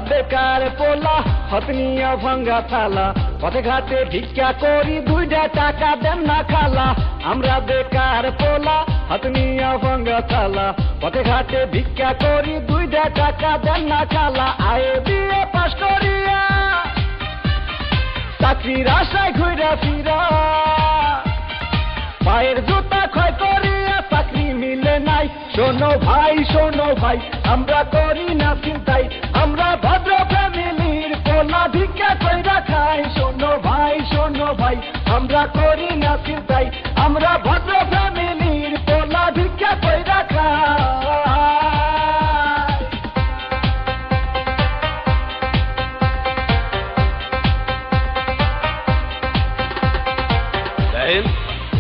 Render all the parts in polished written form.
বেকার পোলা হাত নিয়া ভাঙ্গা থালা পথে ঘাটে ভিক্ষা করি 2টা টাকা দেন না খালা আমরা বেকার পোলা হাত নিয়া ভাঙ্গা থালা পথে ঘাটে ভিক্ষা করি 2টা টাকা দেন না খালা আয়ে বিয়ে পাস করিয়া চাকরির আশায় ঘুরা ফিরা পায়ের জুতা ক্ষয় করিয়া চাকরি মিলে নাই শোনো ভাই আমরা করি না চিন্তাই আমরা ভদ্র ফ্যামিলির পোলা ভিক্ষা কইরা খাই শোনো ভাই আমরা করি না চিন্তাই আমরা ভদ্র ফ্যামিলির পোলা ভিক্ষা কইরা খাই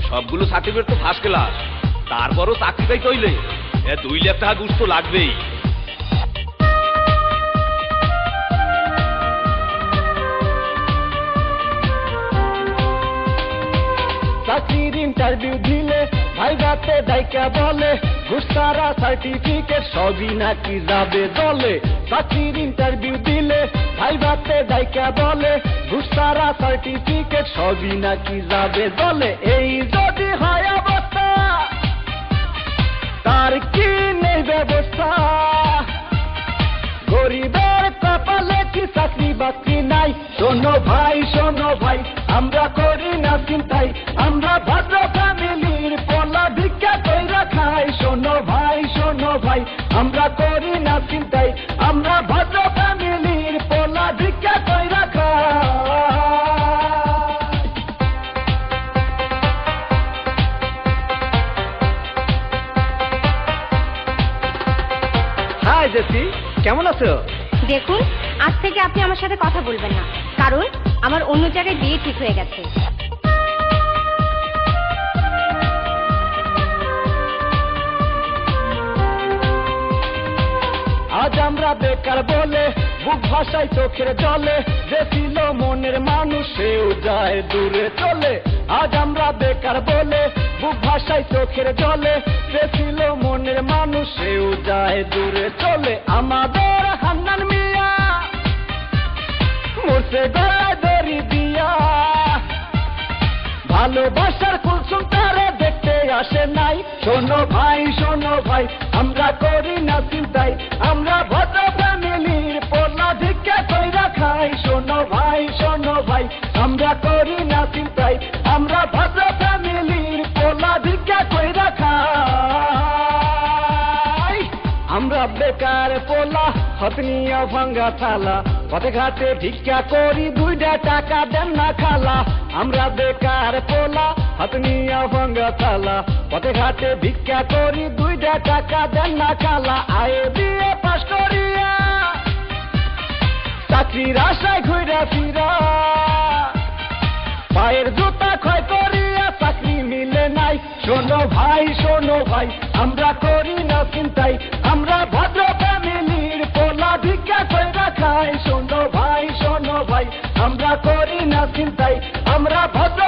সবগুলো সার্টিফিকেট তো ফার্স্ট ক্লাস তারপরও চাকরি পাই কইলে 2 লাখ টাকা ঘুষ তো লাগবেই চাকরির ইন্টারভিউ দিলে ভাইবাতে ডাইকা বলে ঘুষ ছাড়া সার্টিফিকেট সবই নাকি যাবে দলে চাকরির ইন্টারভিউ দিলে ভাইবাতে ডাইকা বলে ঘুষ ছাড়া সার্টিফিকেট সবই নাকি যাবে দলে এই যদি হয় অবস্থা তার কি নেই ব্যবস্থা গরিবের কপালে কি চাকরি বাকরি নাই শোনো ভাই আমরা করি না চিন্তাই আমরা ভদ্র ফ্যামিলির পোলা ভিক্ষা কইরা খাই শোনো ভাই আমরা করি না চিন্তাই আমরা ভদ্র ফ্যামিলির পোলা ভিক্ষা কইরা খাই হাই জেসি কেমন আছো দেখুন আজ থেকে আপনি আমার সাথে কথা বলবেন না কারণ আমার অন্য জায়গায় বিয়ে ঠিক হয়ে গেছে আজ আমরা বেকার বলে বুক ভাষায় চোখের জলে যে ছিল মনের মানুষ সেও যায় দূরে চলে আজ আমরা বেকার বলে বুক ভাষায় চোখের জলে যে ছিল মনের মানুষ সেও যায় দূরে চলে আমাদের হান্নান মিয়া মরছে গলায় দড়ি দিয়া ভালোবাসার কুলসুম তারে দেখতে আসে নাই শোনো ভাই আমরা করি না চিন্তাই আমরা ভদ্র ফ্যামিলির পোলা ভিক্ষা কইরা খাই শোনো ভাই আমরা করি না চিন্তাই আমরা ভদ্র ফ্যামিলির পোলা ভিক্ষা কইরা খাই আমরা বেকার পোলা হাত নিয়া ভাঙ্গা থালা পথে ঘাটে ভিক্ষা করি 2টা টাকা দেন না খালা আমরা বেকার পোলা হাত নিয়া ভাঙ্গা থালা পথে ঘাটে ভিক্ষা করি 2টা টাকা দেন না খালা আয়ে বিয়ে পাস করিয়া চাকরির আশায় ঘুরা ফিরা পায়ের জুতা ক্ষয় করিয়া চাকরি মিলে নাই শোনো ভাই আমরা করি না চিন্তাই আমরা ভদ্র ফ্যামিলির পোলা ভিক্ষা কইরা খাই শোনো ভাই আমরা করি না চিন্তাই আমরা ভদ্র